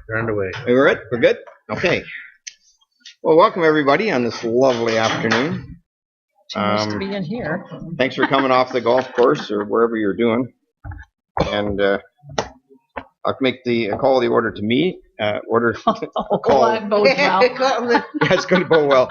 Turned away. We're it? We're good? Okay. Well, welcome everybody on this lovely afternoon. Nice to be in here. Thanks for coming off the golf course or wherever you're doing. And I'll call the order to me. Order. Call. That bodes well. That's going to go well.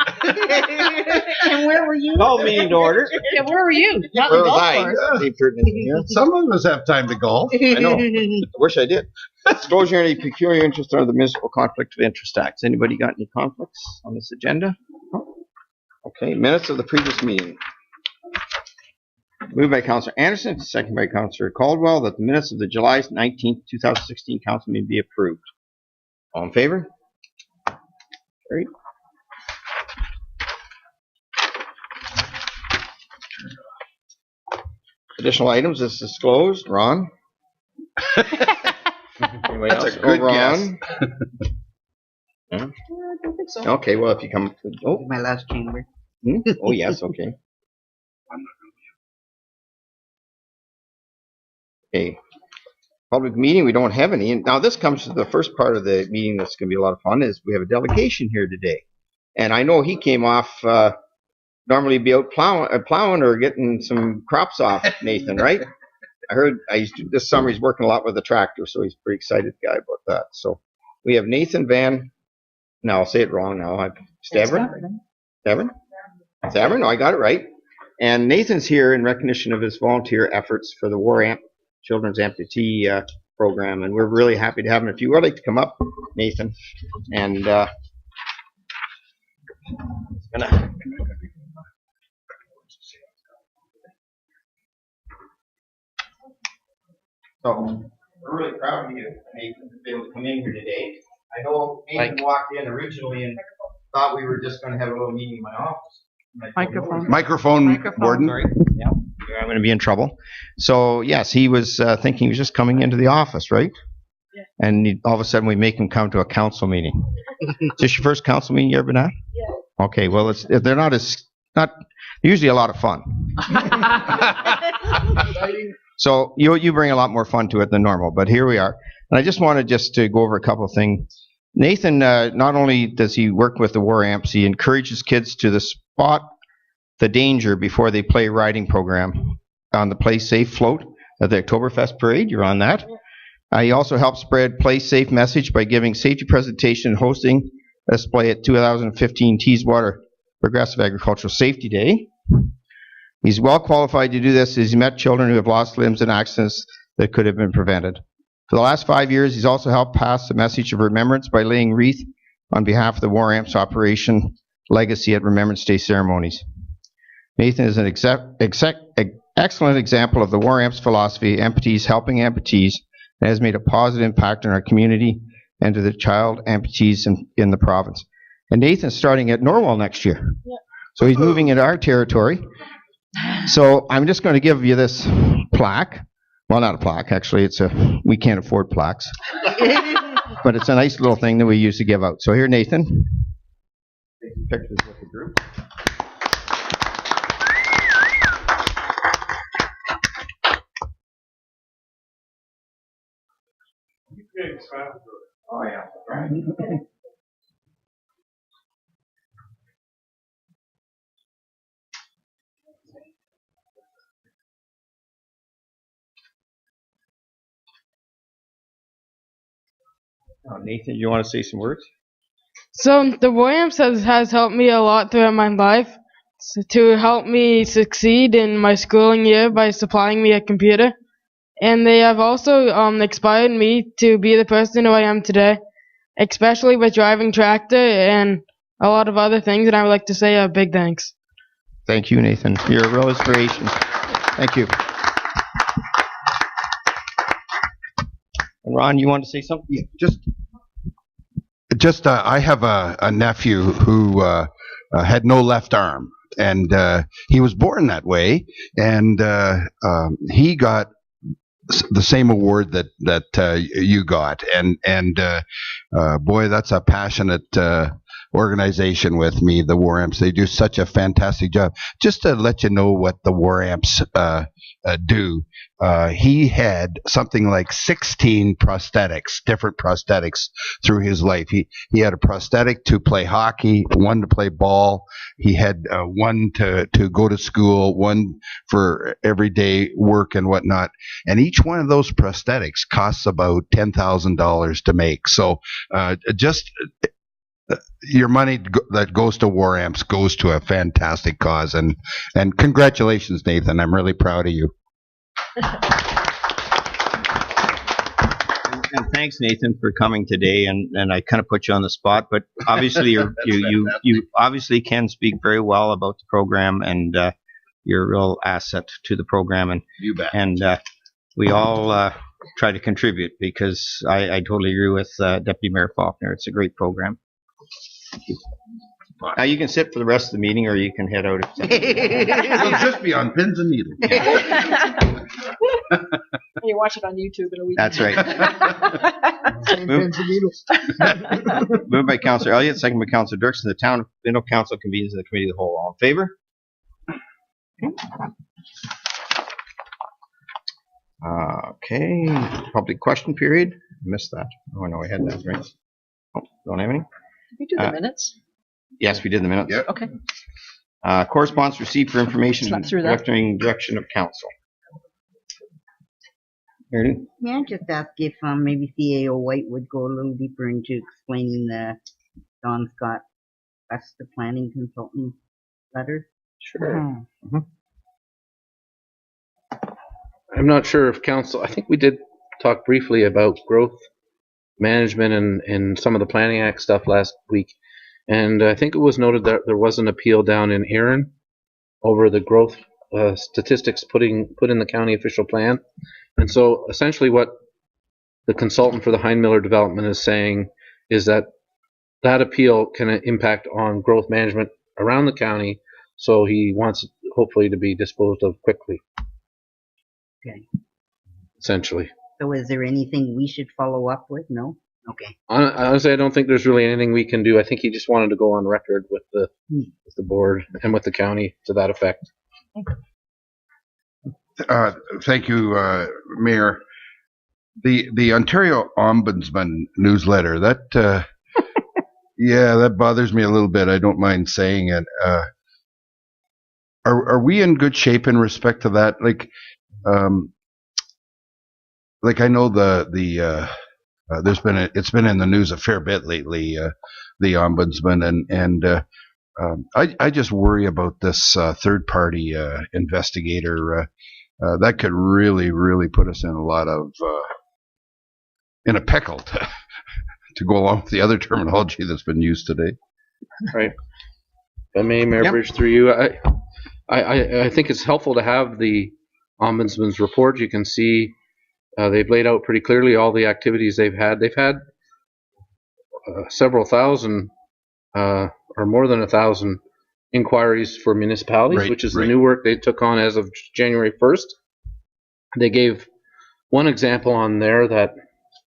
And where were you? Call meeting to order. Yeah, where were you? Not Where the was golf I? course. Dave Turton isn't here. Some of us have time to golf. I know. I wish I did. Disclosure any peculiar interest under the Municipal Conflict of Interest Act. Anybody got any conflicts on this agenda? Okay. Minutes of the previous meeting. Moved by Councillor Anderson, second by Councillor Caldwell, that the minutes of the July 19th, 2016 council meeting be approved. All in favor? Carried. Additional items as disclosed. Ron? Anybody That's else? a good Ron? I don't think so. Okay, well, if you come... Oh, My last chamber. oh yes, okay. Okay. Public meeting, we don't have any. And now this comes to the first part of the meeting that's going to be a lot of fun, is we have a delegation here today. And I know he came off, normally be out plowing or getting some crops off, Nathan, right? I heard this summer he's working a lot with the tractor, so he's a pretty excited guy about that. So we have Nathan Van, no, I'll say it wrong now. Stavern? Stavern? No, I got it right. And Nathan's here in recognition of his volunteer efforts for the War Amp Children's Amputee program, and we're really happy to have him. If you would like to come up, Nathan, and so we're really proud of you, Nathan, to be able to come in here today. I know Nathan walked in originally and thought we were just going to have a little meeting in my office. Microphone, Warden. Sorry. Yeah, I'm going to be in trouble. So yes, he was thinking he was just coming into the office, right? Yeah. And all of a sudden we make him come to a council meeting. Is this your first council meeting you ever been at? Yeah. Okay. Well, they're not usually a lot of fun. So you bring a lot more fun to it than normal, but here we are. And I just wanted to go over a couple of things. Nathan, not only does he work with the War Amps, he encourages kids to spot the danger before they play riding program on the Play Safe float at the Oktoberfest parade. You're on that. He also helps spread Play Safe message by giving safety presentation and hosting a display at 2015 Teeswater Progressive Agricultural Safety Day. He's well qualified to do this as he's met children who have lost limbs in accidents that could have been prevented. For the last 5 years, he's also helped pass the message of remembrance by laying wreath on behalf of the War Amps Operation Legacy at Remembrance Day ceremonies. Nathan is an excellent example of the War Amps philosophy, amputees helping amputees, and has made a positive impact on our community and to the child amputees in the province. And Nathan's starting at Norwell next year. Yeah. So he's moving into our territory. So I'm just going to give you this plaque. Well, not a plaque, actually. We can't afford plaques. But it's a nice little thing that we used to give out. So here, Nathan. Take some pictures with the group. Oh, yeah. Right. Nathan, you want to say some words? So the War Amps has helped me a lot throughout my life to help me succeed in my schooling year by supplying me a computer. And they have also inspired me to be the person who I am today, especially with driving tractor and a lot of other things. And I would like to say a big thanks. Thank you, Nathan. You're a real inspiration. Thank you. And Ron, you want to say something? Yeah, I have a nephew who had no left arm, and he was born that way, and he got the same award that you got, and boy, that's a passionate organization with me, the War Amps. They do such a fantastic job. Just to let you know what the War Amps do, he had something like 16 prosthetics, different prosthetics through his life. He had a prosthetic to play hockey, one to play ball. He had one to go to school, one for everyday work and whatnot. And each one of those prosthetics costs about $10,000 to make. So just your money that goes to War Amps goes to a fantastic cause. And congratulations, Nathan. I'm really proud of you. And thanks, Nathan, for coming today. And I kind of put you on the spot, but obviously you obviously can speak very well about the program, and you're a real asset to the program. And You bet. And we all try to contribute, because I totally agree with Deputy Mayor Faulkner. It's a great program. Thank you. Now you can sit for the rest of the meeting, or you can head out. It'll just be on pins and needles. You watch it on YouTube in a week. That's right. Moved by Councillor Elliott, second by Councillor Dirksen. The Town of Minto Council convenes the Committee of the Whole. All in favor? Okay. Public question period. Missed that. Oh, no, I had that, right? Oh, don't have any? We do the minutes. Yes, we did the minutes. Yep. Okay. Correspondence received for information Slept through that. direction of council. Meredith? May I just ask if maybe CAO White would go a little deeper into explaining the Don Scott, that's the planning consultant letter? Sure. I'm not sure if council, I think we did talk briefly about growth management and some of the Planning Act stuff last week. And I think it was noted that there was an appeal down in Erin over the growth statistics put in the county official plan. And so essentially what the consultant for the Heinmiller development is saying is that that appeal can impact on growth management around the county. So he wants it hopefully to be disposed of quickly. Okay. Essentially. So is there anything we should follow up with? No? Okay. Honestly, I don't think there's really anything we can do. I think he just wanted to go on record with the board and with the county to that effect. Thank you, Mayor. The Ontario Ombudsman newsletter, that yeah, that bothers me a little bit. I don't mind saying it. Are we in good shape in respect to that? Like I know it's been in the news a fair bit lately, the Ombudsman, and I just worry about this third party investigator. That could really put us in a lot of in a pickle to go along with the other terminology that's been used today. Right. If I may, Mayor Bridge, through you, I think it's helpful to have the Ombudsman's report. You can see they've laid out pretty clearly all the activities they've had. They've had several thousand or more than 1,000 inquiries for municipalities, which is the new work they took on as of January 1st. They gave one example on there that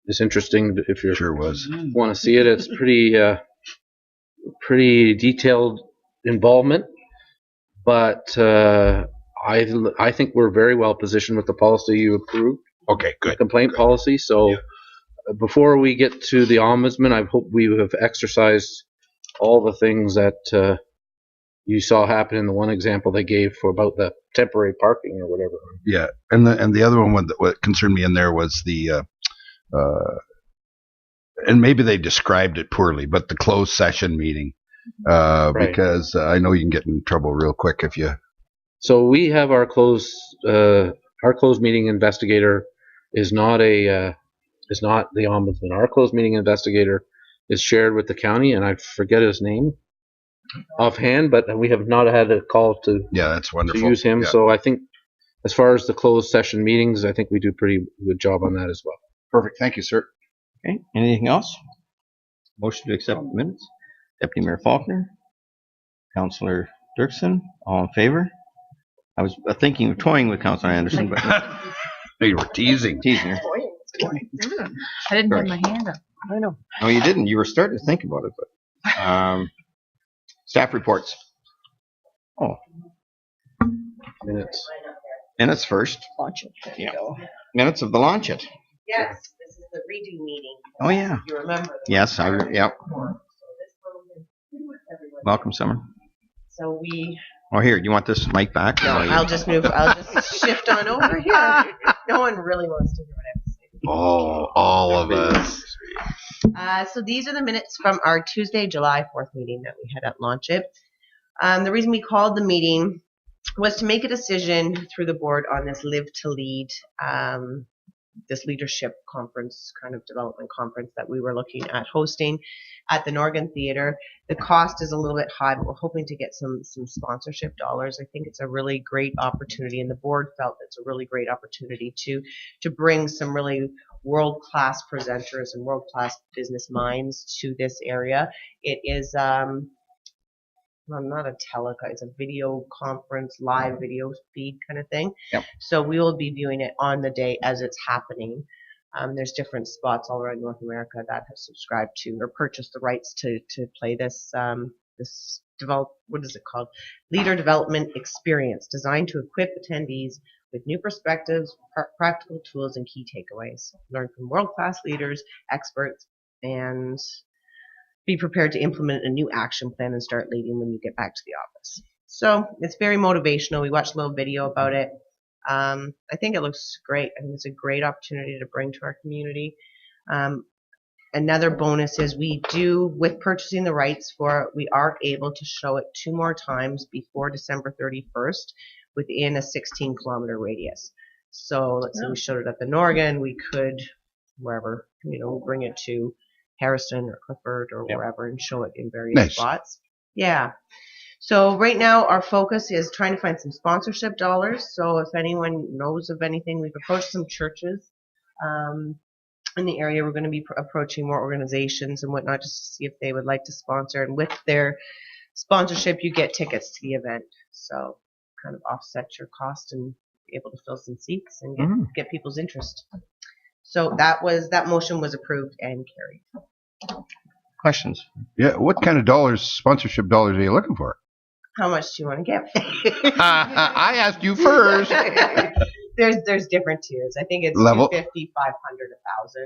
is interesting if you want to see it. It's pretty detailed involvement, but I think we're very well positioned with the policy you approved. Okay, good. The complaint policy. So before we get to the Ombudsman, I hope we have exercised all the things that you saw happen in the one example they gave for about the temporary parking or whatever. Yeah, and the other one that what concerned me in there was the and maybe they described it poorly, but the closed session meeting, because I know you can get in trouble real quick if you. So we have our closed meeting investigator is not the Ombudsman. Our closed meeting investigator is shared with the county, and I forget his name offhand, but we have not had a call to that's wonderful to use him. Yeah. So I think as far as the closed session meetings, I think we do a pretty good job on that as well. Perfect. Thank you, sir. Okay. Anything else? Motion to accept the minutes. Deputy Mayor Faulkner, Councillor Dirksen, all in favor? I was thinking of toying with Councillor Anderson, but You were teasing. her. I didn't put my hand up. I know. No, you didn't. You were starting to think about it, but Staff reports. Oh, Minutes. minutes first. Launch it. There you Yeah. go. Minutes of the launch it. Yes, this is the redo meeting. Oh yeah. You remember? Yes, yep. Welcome, Summer. So we. Oh, here, you want this mic back? No, Oh, you- I'll just move. I'll just shift on over here. No one really wants to hear what I have to say. Oh, all of us. So these are the minutes from our Tuesday, July 4th meeting that we had at Launch It. The reason we called the meeting was to make a decision through the board on this Live to Lead, this leadership conference, kind of development conference that we were looking at hosting at the Norgan Theatre. The cost is a little bit high, but we're hoping to get some sponsorship dollars. I think it's a really great opportunity, and the board felt it's a really great opportunity to bring some really world-class presenters and world-class business minds to this area. It is well, not a teleca, it's a video conference, live video feed kind of thing. Yep. So we will be viewing it on the day as it's happening. There's different spots all around North America that have subscribed to or purchased the rights to play this what is it called? Leader Development Experience, designed to equip attendees with new perspectives, practical tools, and key takeaways. Learn from world-class leaders, experts, and be prepared to implement a new action plan and start leading when you get back to the office. So it's very motivational. We watched a little video about it. I think it looks great. I think it's a great opportunity to bring to our community. Another bonus is we do, with purchasing the rights for it, we are able to show it 2 more times before December 31st within a 16-kilometer radius. So let's say we showed it at the Norgan, we could, wherever, bring it to Harrison or Clifford or wherever and show it in various spots. Yeah. So right now our focus is trying to find some sponsorship dollars. So if anyone knows of anything, we've approached some churches in the area. We're going to be approaching more organizations and whatnot just to see if they would like to sponsor. And with their sponsorship, you get tickets to the event. So kind of offset your cost and be able to fill some seats and get people's interest. So that motion was approved and carried. Questions? Yeah, what kind of sponsorship dollars are you looking for? How much do you want to give? I asked you first. There's different tiers. I think it's Level? 250, 500,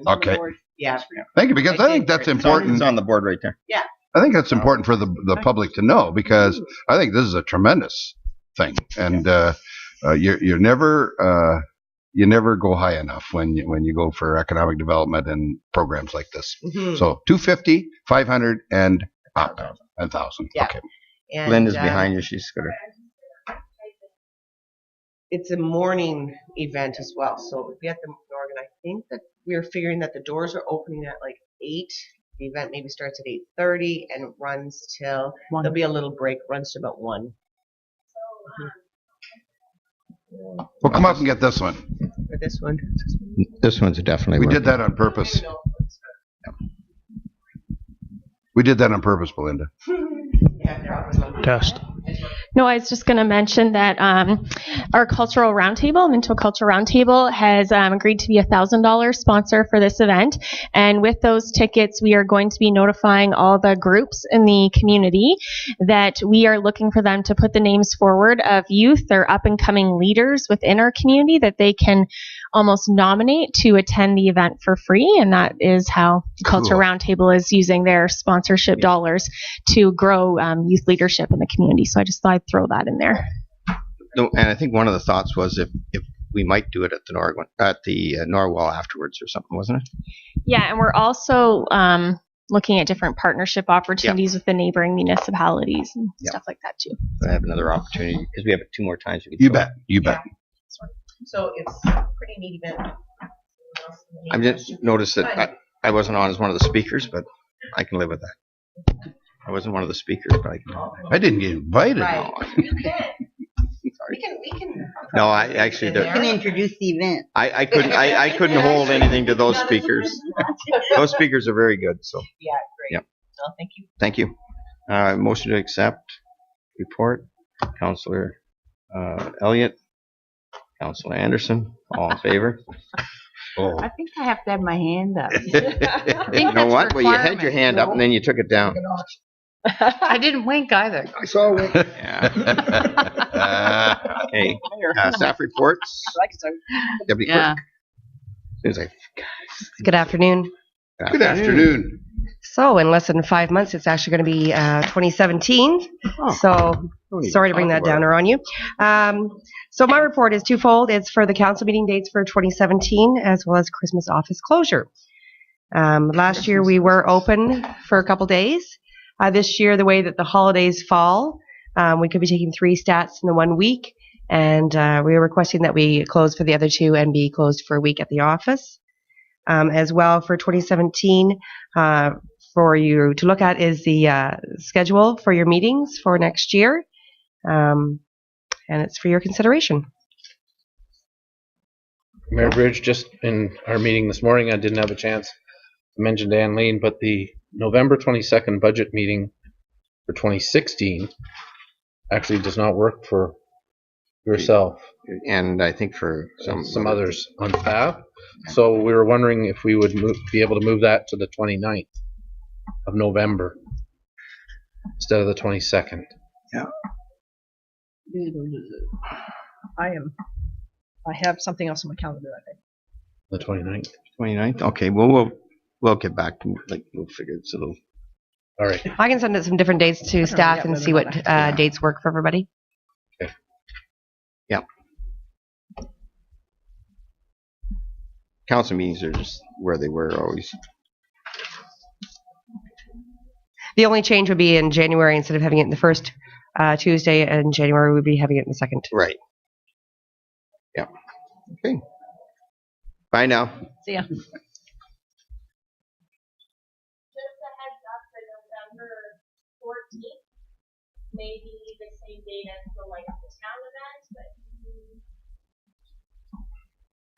1,000. Okay. Yeah. Thank you, because I think that's important. It's on the board right there. Yeah. I think that's important for the public to know, because I think this is a tremendous thing, and you never go high enough when you go for economic development and programs like this. Mm-hmm. So 250, 500, and up 1,000. Yeah. Okay. And, Linda's behind you. She's got her. It's a morning event as well. So we'll be at the Norgan. I think that we're figuring that the doors are opening at like 8. The event maybe starts at 8:30 and runs till 1. There'll be a little break, runs to about 1. Well, come up and get this one. For this one. This one's definitely. We did that on purpose. We did that on purpose, Belinda. Test. No, I was just going to mention that our cultural roundtable, Minto Cultural Roundtable, has agreed to be a $1,000 sponsor for this event. And with those tickets, we are going to be notifying all the groups in the community that we are looking for them to put the names forward of youth or up-and-coming leaders within our community that they can almost nominate to attend the event for free. And that is how Cultural Roundtable is using their sponsorship dollars to grow youth leadership in the community. So I just thought I'd throw that in there. No, and I think one of the thoughts was if we might do it at the Norwell afterwards or something, wasn't it? Yeah, and we're also looking at different partnership opportunities with the neighboring municipalities and stuff like that too. I have another opportunity because we have it 2 more times. You bet. You bet. So it's a pretty neat event. I just noticed that I wasn't on as one of the speakers, but I can live with that. I wasn't one of the speakers, but I can live with that. I didn't get invited. Right. You can. Sorry. We can. No, I actually You can introduce the event. I couldn't hold anything to those speakers. Those speakers are very good. So Yeah, great. Yep. Well, thank you. thank you. Motion to accept report. Councillor Elliott, Councillor Anderson, all in favor? I think I have to have my hand up. You know what? Well, you had your hand up and then you took it down. I didn't wink either. I saw one. Yeah. Okay. Staff reports. Like so. Deputy Yeah. Clerk. Seems like Good afternoon. Good afternoon. So, in less than 5 months, it's actually going to be 2017. Oh. So, sorry to bring that downer on you. So, my report is twofold. It's for the council meeting dates for 2017 as well as Christmas office closure. Last year, we were open for a couple days. This year, the way that the holidays fall, we could be taking 3 stats in the 1 week. And we are requesting that we close for the other 2 and be closed for a week at the office. As well, for 2017, for you to look at is the schedule for your meetings for next year. And it's for your consideration. Mayor Bridge, just in our meeting this morning, I didn't have a chance to mention to Anleen, but the November 22nd budget meeting for 2016 actually does not work for yourself and I think for some others on staff. So we were wondering if we would be able to move that to the 29th of November instead of the 22nd. Yeah. I have something else on my calendar that day. The 29th. 29th. Okay. Well, we'll get back to we'll figure it out. All right. I can send out some different dates to staff and see what dates work for everybody. Okay. Yeah. Council meetings are just where they were always. The only change would be in January. Instead of having it in the first Tuesday in January, we'd be having it in the second. Right. Yeah. Okay. Bye now. See ya. Just a heads up for November 14th, maybe the same date as the Light Up the Town event, but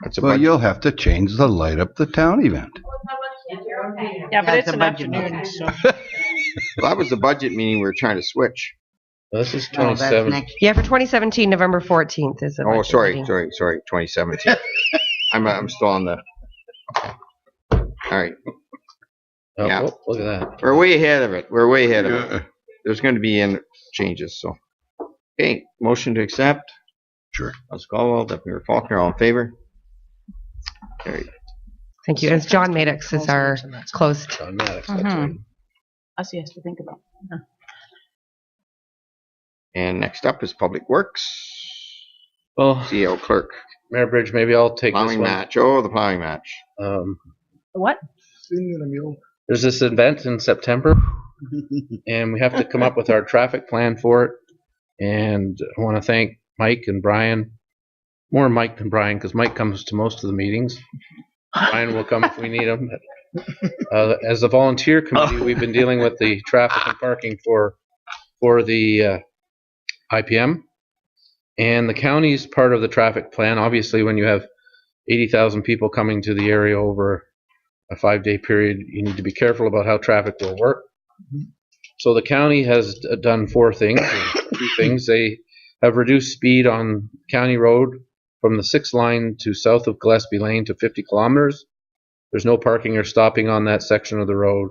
That's a Well, budget. you'll have to change the light up the town event. you're okay. Yeah, but That's it's a an budget afternoon. meeting. So. Well, that was the budget meeting we were trying to switch. This is No, that's 27. next. Yeah, for 2017, November 14th is the Oh, budget sorry, meeting. sorry, 2017. I'm still on the. All right, Oh, Yeah. oh, look at that. we're way ahead of it. There's going to be changes. So, okay, motion to accept. Sure. Let's go. Deputy Faulkner, all in favor? Carried. Thank you. As John Maddox is our closed. John Maddox, that's right. Us, he has to think about. And next up is Public Works. Well, CEO Clerk. Mayor Bridge, maybe I'll take this Plowing one. match. Oh, the plowing match. What? There's this event in September, and we have to come up with our traffic plan for it. And I want to thank Mike and Brian, more Mike than Brian, because Mike comes to most of the meetings. Brian will come if we need him. As a volunteer committee, we've been dealing with the traffic and parking for the IPM. And the county's part of the traffic plan. Obviously, when you have 80,000 people coming to the area over a 5-day period, you need to be careful about how traffic will work. So the county has done 4 things, 2 things. They have reduced speed on County Road from the 6th line to south of Gillespie Lane to 50 kilometers. There's no parking or stopping on that section of the road.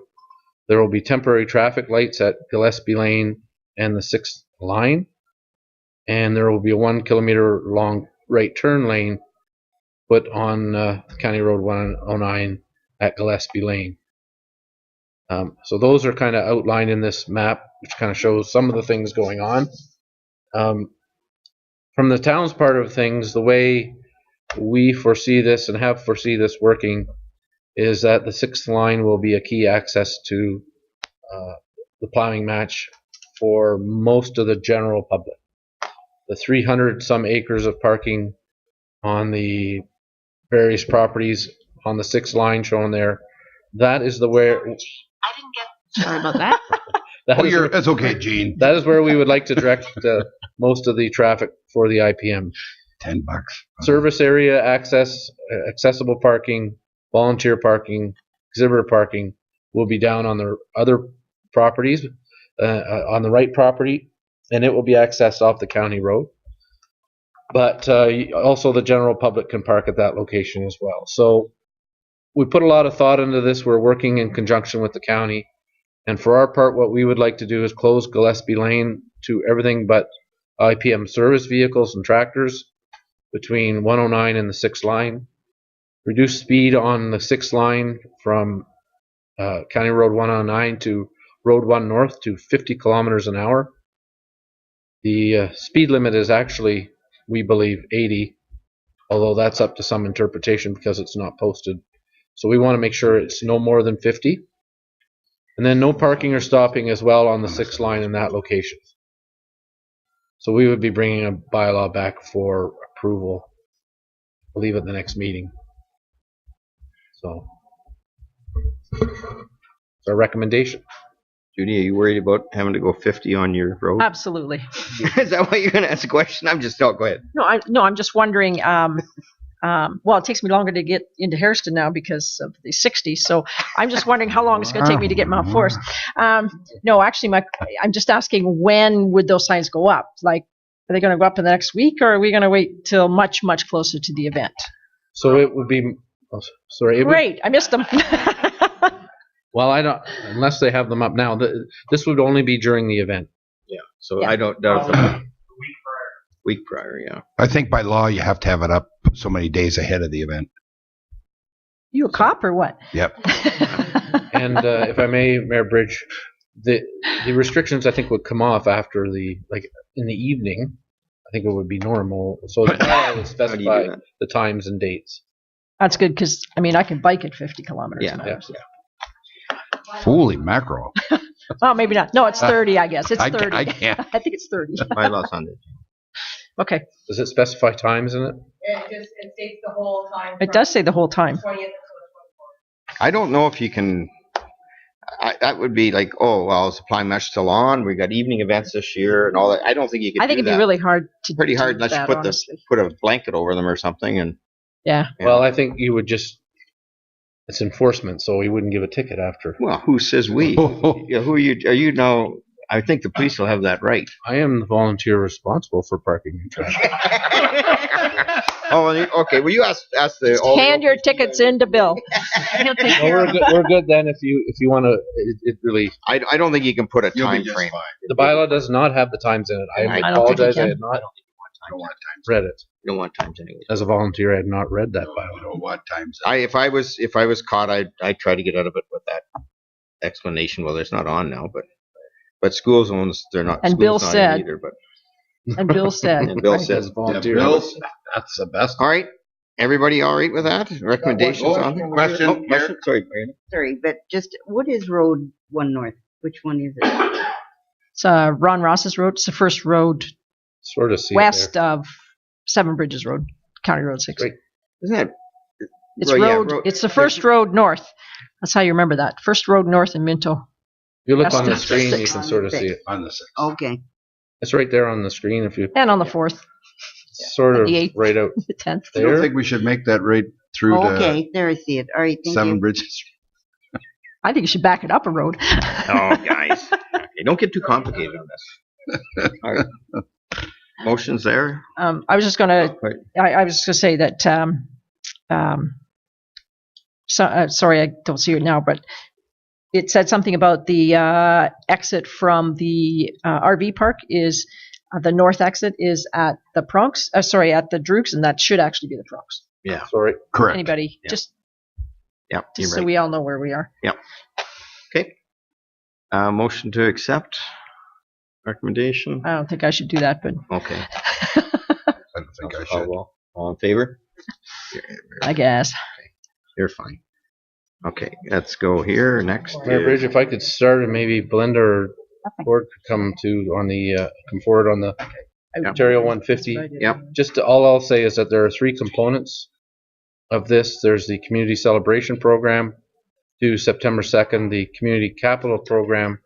There will be temporary traffic lights at Gillespie Lane and the 6th line. And there will be a 1 kilometer long right turn lane put on County Road 109 at Gillespie Lane. So those are kind of outlined in this map, which kind of shows some of the things going on. From the town's part of things, the way we foresee this and have foresee this working is that the 6th line will be a key access to the plowing match for most of the general public. The 300 some acres of parking on the various properties on the 6th line shown there, that is the where. Sorry about that. That's okay, Gene. That is where we would like to direct most of the traffic for the IPM. $10. Service area access, accessible parking, volunteer parking, exhibitor parking will be down on the other properties, on the right property, and it will be accessed off the county road. But also the general public can park at that location as well. So we put a lot of thought into this. We're working in conjunction with the county And for our part, what we would like to do is close Gillespie Lane to everything but IPM service vehicles and tractors between 109 and the 6th line. Reduce speed on the 6th line from County Road 109 to Road 1 North to 50 kilometers an hour. The speed limit is actually, we believe, 80, although that's up to some interpretation because it's not posted. So we want to make sure it's no more than 50. And then no parking or stopping as well on the 6th line in that location. So we would be bringing a bylaw back for approval, I believe, at the next meeting. So, it's our recommendation. Judy, are you worried about having to go 50 on your road? Absolutely. Is that why you're going to ask a question? Go ahead. No, I'm just wondering. Well, it takes me longer to get into Hairston now because of the 60. So I'm just wondering how long it's going to take me to get Mount Forest. No, actually, I'm just asking, when would those signs go up? Like, are they going to go up in the next week, or are we going to wait till much, much closer to the event? So it would be, Great, I missed them. Well, I don't, unless they have them up now. This would only be during the event. Yeah. So I don't doubt them. Week prior, yeah. I think by law you have to have it up so many days ahead of the event. You a cop or what? Yep. And if I may, Mayor Bridge, the restrictions I think would come off after in the evening. I think it would be normal. So the bylaw would specify the times and dates. That's good because I can bike at 50 kilometers an hour. Yeah. Holy mackerel. Oh, maybe not. No, it's 30, I guess. It's 30. I can't. I think it's 30. Bylaws on it. Okay. Does it specify times in it? It states the whole time. It does say the whole time. 20th until the 24th. I don't know if you can. That would be like, oh, well, is the Supply Mesh still on? We got evening events this year and all that. I don't think you could. I think it'd be really hard to. Pretty hard do unless that, you honestly. put a blanket over them or something. And yeah. Well, I think you would just. It's enforcement, so we wouldn't give a ticket after. Well, who says we? Who are you? Are you now? I think the police will have that right. I am the volunteer responsible for parking and traffic. Oh, okay. Well, you ask the. Hand your tickets in to Bill. Well, we're good then. If you want to, it really. I don't think you can put a time frame. The bylaw does not have the times in it. I apologize. I had not read it. You don't want times anyway. As a volunteer, I had not read that bylaw. You don't want times. If I was caught, I'd try to get out of it with that explanation. Well, it's not on now, but school zones, they're not. And Bill not said. either, but. And Bill said. And Bill says volunteer. That's the best. All right. Everybody all right with that? Recommendations on it? Question. Question? Sorry. Sorry, but just what is Road 1 North? Which one is it? It's Ron Ross's road. It's the first road Sort of see west of Seven Bridges Road, County Road 6. Great. Isn't that? It's It's the first road north. That's how you remember that. First road north in Minto. If you look That's on the the screen, you sixth. can sort of see it. On the 6th. Okay. It's right there on the screen. If you And on the 4th, sort of the 8th. right out the 10th. I don't there. think we should make that right through Okay, there I see it. All right, the thank Seven you. Bridges. I think you should back it up a road. Oh, guys. Okay, don't get too complicated on this. All right. Motion's there. I was just going to. Right. I was just going to say that. Sorry, I don't see it now, but it said something about the exit from the RV park is the north exit is at the Bronx. At the Drukes, and that should actually be the Bronx. Yeah. Sorry. Correct. Anybody, Yeah. just Yeah. You're so right. we all know where we are. Okay. Motion to accept recommendation. I don't think I should do that, but Okay. I don't think I should. Well, all in favor? I guess. You're fine. Okay, let's go here. Next. Mayor Bridge, if I could start, and maybe Belinda or Gord could come come forward on the Ontario 150. Yep. Just all I'll say is that there are 3 components of this. There's the community celebration program due September 2nd, the community capital program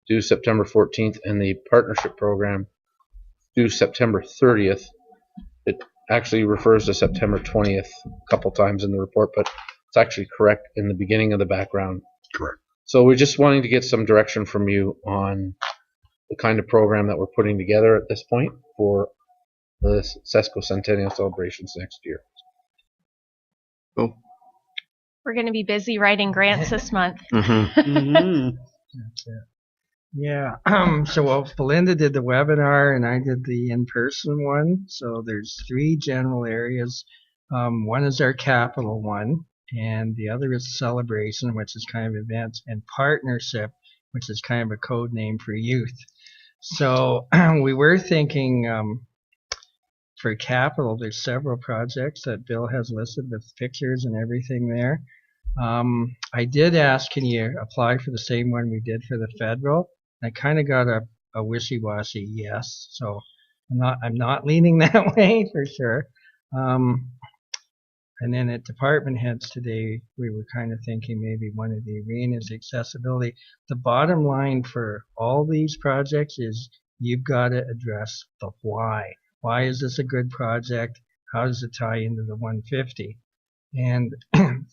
due September 14th, and the partnership program due September 30th. It actually refers to September 20th a couple times in the report, but it's actually correct in the beginning of the background. Correct. So we're just wanting to get some direction from you on the kind of program that we're putting together at this point for the sesquicentennial celebrations next year. Cool. We're going to be busy writing grants this month. Mm-hmm. Mhm. That's it. Yeah. So Belinda did the webinar and I did the in-person one. So there's 3 general areas. One is our capital one, and the other is celebration, which is kind of events, and partnership, which is kind of a code name for youth. So we were thinking for capital, there's several projects that Bill has listed with pictures and everything there. I did ask, can you apply for the same one we did for the federal? I kind of got a wishy-washy yes, so I'm not leaning that way for sure. And then at department heads today, we were kind of thinking maybe one of the arenas, accessibility. The bottom line for all these projects is you've got to address the why. Why is this a good project? How does it tie into the 150? And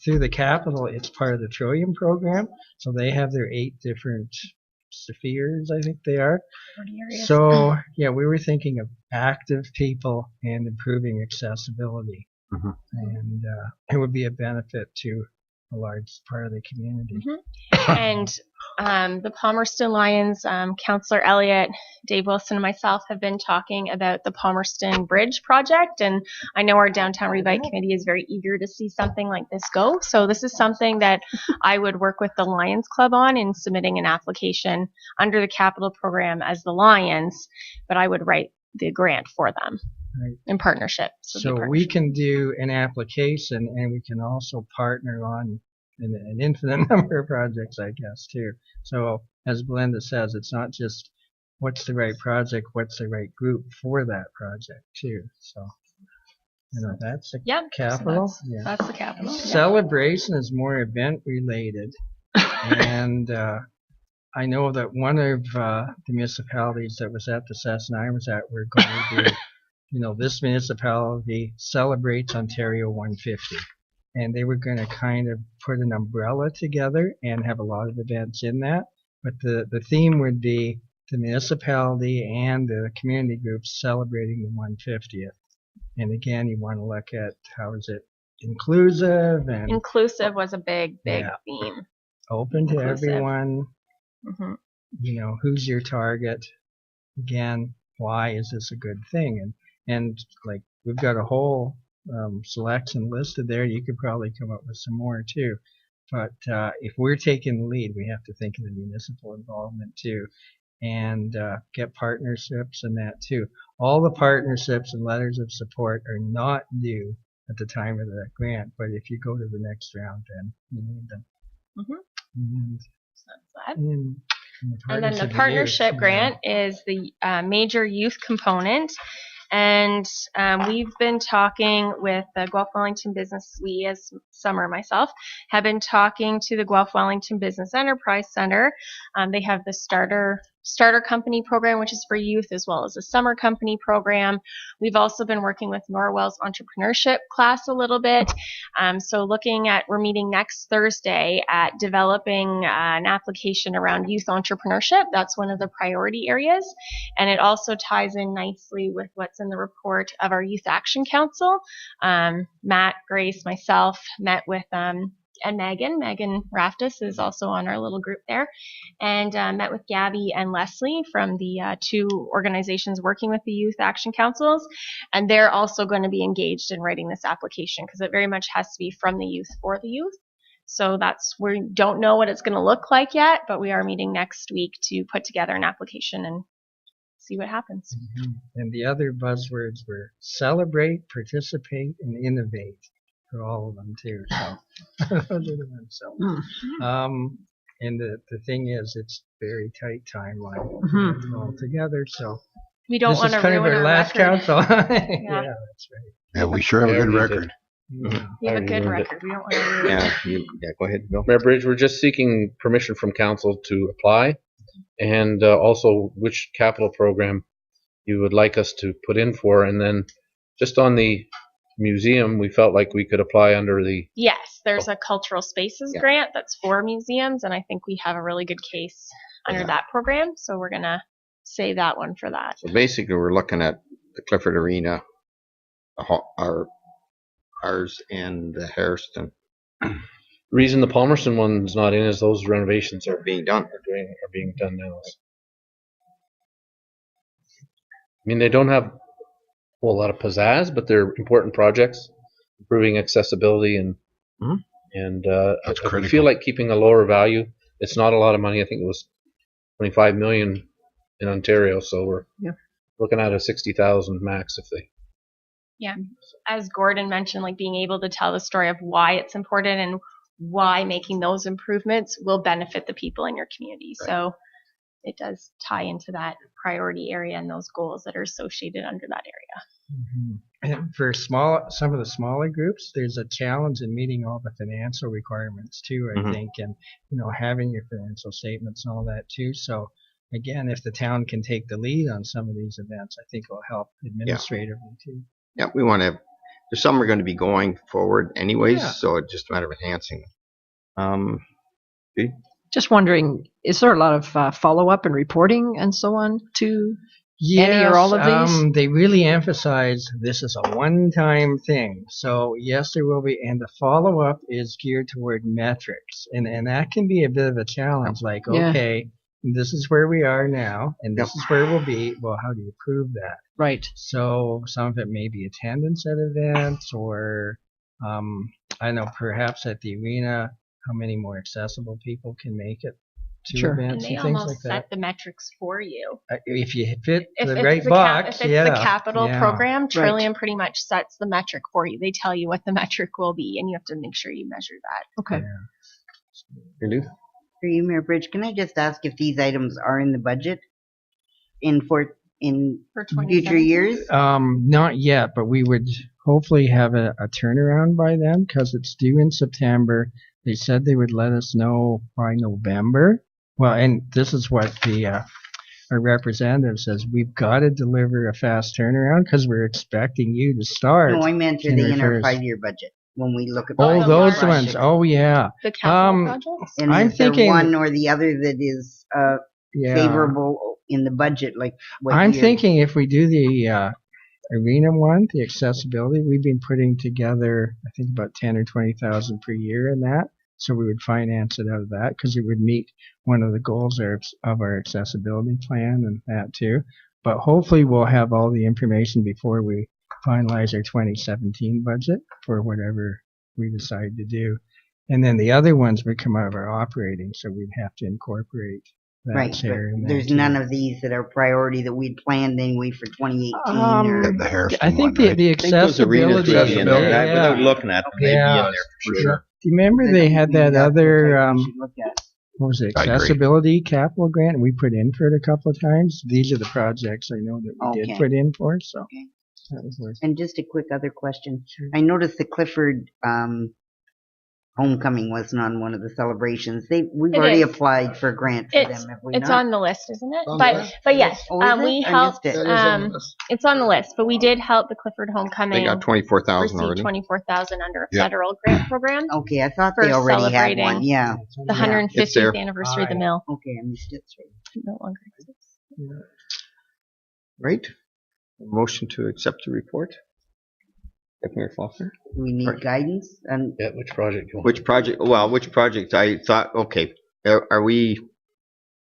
through the capital, it's part of the Trillium program. So they have their 8 different spheres, I think they are. So yeah, we were thinking of active people and improving accessibility. And it would be a benefit to a large part of the community. And the Palmerston Lions, Councillor Elliott, Dave Wilson, and myself have been talking about the Palmerston Bridge project, and I know our Downtown Revite Committee is very eager to see something like this go. So this is something that I would work with the Lions Club on in submitting an application under the capital program as the Lions, but I would write the grant for them. Right. In partnership. So we can do an application, and we can also partner on an infinite number of projects, I guess, too. So as Belinda says, it's not just what's the right project, what's the right group for that project, too. So, that's the capital. So that's the capital. Celebration is more event related, and I know that one of the municipalities that was at the session I was at, we're going to do. This municipality celebrates Ontario 150, and they were going to kind of put an umbrella together and have a lot of events in that. But the theme would be the municipality and the community groups celebrating the 150th. And again, you want to look at how is it inclusive and inclusive was a big theme. Open to everyone. Mm-hmm. Who's your target? Again, why is this a good thing? And like we've got a whole selection listed there. You could probably come up with some more too. But if we're taking the lead, we have to think of the municipal involvement too, and get partnerships and that too. All the partnerships and letters of support are not due at the time of the grant, but if you go to the next round, then you need them. And then the partnership grant is the major youth component. And we've been talking with the Guelph Wellington Business, we as Summer, myself, have been talking to the Guelph Wellington Business Enterprise Center. They have the starter company program, which is for youth, as well as a summer company program. We've also been working with Norwell's entrepreneurship class a little bit. So we're meeting next Thursday at developing an application around youth entrepreneurship. That's one of the priority areas. And it also ties in nicely with what's in the report of our Youth Action Council. Matt, Grace, myself met with and Megan Raftis is also on our little group there, and met with Gabby and Leslie from the 2 organizations working with the Youth Action Councils, and they're also going to be engaged in writing this application because it very much has to be from the youth for the youth. So we don't know what it's going to look like yet, but we are meeting next week to put together an application and see what happens. And the other buzzwords were celebrate, participate, and innovate. For all of them too. So, and the thing is, it's very tight timeline all together. So we don't want to ruin our last record. council. Yeah, that's right. Yeah, we sure have a good record. We have a good record. We don't want to ruin it. Yeah, go ahead, Bill. Mayor Bridge, we're just seeking permission from council to apply, and also which capital program you would like us to put in for, and then just on the museum, we felt like we could apply under the... Yes, there's a cultural spaces grant that's for museums, and I think we have a really good case under that program, so we're going to say that one for that. So basically, we're looking at the Clifford Arena, ours, and the Hairston. The reason the Palmerston one's not in is those renovations are being done. being done now. I mean, they don't have a whole lot of pizzazz, but they're important projects, improving accessibility and That's I critical. feel like keeping a lower value. It's not a lot of money. I think it was 25 million in Ontario, so we're looking at a 60,000 max if they. Yeah, as Gordon mentioned, like being able to tell the story of why it's important and why making those improvements will benefit the people in your community. Right. So it does tie into that priority area and those goals that are associated under that area. Mm-hmm. And for some of the smaller groups, there's a challenge in meeting all the financial requirements too, I think, and having your financial statements and all that too. So again, if the town can take the lead on some of these events, I think it'll help administratively too. Yeah, we want to. There's some are going to be going forward anyways, so it's just a matter of enhancing them. Just wondering, is there a lot of follow-up and reporting and so on to any or all of these? They really emphasize this is a one-time thing. So yes, there will be, and the follow-up is geared toward metrics, and that can be a bit of a challenge. Like, okay, this is where we are now, and this is where we'll be. Well, how do you prove that? Right. So some of it may be attendance at events, or I don't know, perhaps at the arena, how many more accessible people can make it to events and they things almost like that. Set the metrics for you. If you fit If the it's right the box, if it's the capital program, Trillium pretty much sets the metric for you. They tell you what the metric will be, and you have to make sure you measure that. Okay. Really? For you, Mayor Bridge, can I just ask if these items are in the budget for future years? Not yet, but we would hopefully have a turnaround by then because it's due in September. They said they would let us know by November. Well, and this is what our representative says. We've got to deliver a fast turnaround because we're expecting you to start. No, I meant are they in our 5-year budget when we look at those ones. Oh, yeah. The capital projects? And I'm is there thinking one or the other that is favorable in the budget? Like I'm thinking if we do the arena one, the accessibility, we've been putting together, I think, about 10 or 20,000 per year in that. So we would finance it out of that because it would meet one of the goals of our accessibility plan and that too. But hopefully we'll have all the information before we finalize our 2017 budget for whatever we decide to do. And then the other ones would come out of our operating, so we'd have to incorporate that share. But there's none of these that are priority that we'd planned anyway for 2018. Or The Harrison I think one, right? the accessibility. Without looking at them, they'd be in there for sure. Do you remember they had that other, look at. what was it, I agree. accessibility capital grant, and we put in for it a couple of times? These are the projects I know that we did put in for, so. That was worth it. And just a quick other question. I noticed the Clifford homecoming wasn't on one of the celebrations. We've already applied for a grant for them, have we It's not? on the list, isn't it? On the list? But yes, Oh, is it? we I helped. missed it. That is on the list. It's on the list, but we did help the Clifford homecoming. They got 24,000 receive already. 24,000 under a Yeah. federal grant program. Okay, I thought For they already had celebrating one. Yeah. The 150th there. anniversary of the mill. Okay, I missed it. No longer exists. Right? Motion to accept the report. Mayor Faulkner? Do we need guidance? And Yeah, which project? You want? Which project? Well, which project? I thought, okay, are we?